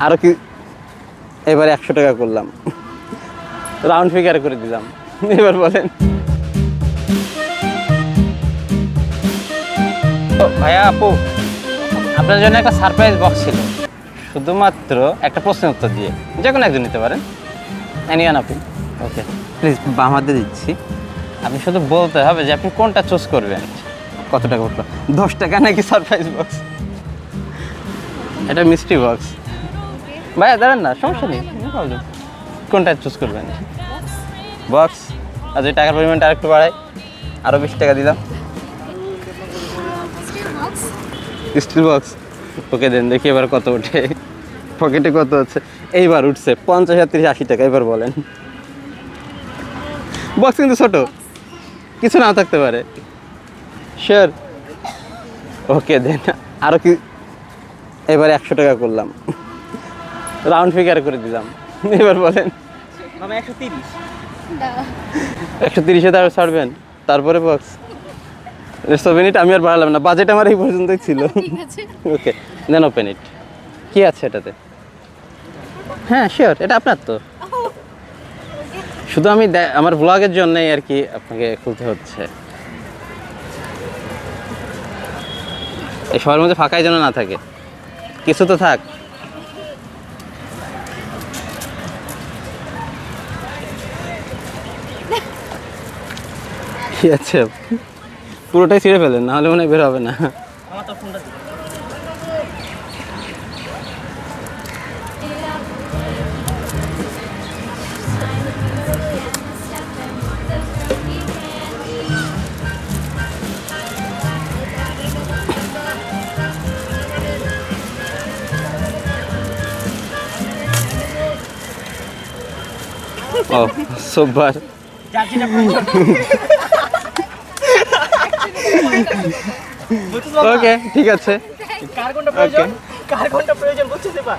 আরো কি, এবারে 100 টাকা করলাম, রাউন্ড ফিগার করে দিলাম। এবার বলেন। ভাইয়া আপু, আপনার জন্য একটা সারপ্রাইজ বক্স ছিল, শুধুমাত্র একটা প্রশ্নের উত্তর দিয়ে। যে কোনো একজন নিতে পারেন, এনিওয়ান আপনি। ওকে, প্লিজ বাম হাতে দিচ্ছি। আপনি শুধু বলতে হবে যে আপনি কোনটা চুজ করবেন। কত টাকা উঠলো? 10 টাকা নাকি সারপ্রাইজ বক্স? এটা মিষ্টি বক্স। ভাইয়া দাঁড়ান না, সমস্যা নেই, কোনটা চুজ করবেন? বক্স। আর যদি টাকার পরিমাণটা আরেকটু বাড়াই, আরও 20 টাকা দিলাম। Still box. ওকে দেন, দেখি এবার কত ওঠে। পকেটে কত আছে? এইবার উঠছে 50, 30, 80 টাকা। এবার বলেন। বক্স কিন্তু ছোট, কিছু নাও থাকতে পারে। শিওর? ওকে দেন, আরও কি, এবারে 100 টাকা করলাম, রাউন্ড ফিগার করে দিলাম। এবার বলেন। 130-এ তার ছাড়বেন? তারপরে বক্স। মিনিট আমি আর বাড়ালাম না, বাজেট আমার এই পর্যন্তই ছিল। ওকে দেন, ওপেন ইট। কি আছে এটাতে? হ্যাঁ শিওর, এটা আপনার তো। শুধু আমি আমার ব্লগের জন্যই আর কি আপনাকে খুলতে হচ্ছে। এই সবার মধ্যে ফাঁকাই যেন না থাকে, কিছু তো থাক। কি আছে? পুরোটাই ছিঁড়ে ফেলেন, নাহলে মনে হয় বের হবে না। ও সোবার। ওকে ঠিক আছে। কার কোনটা প্রয়োজন, কার কোনটা প্রয়োজন বুঝতে পার।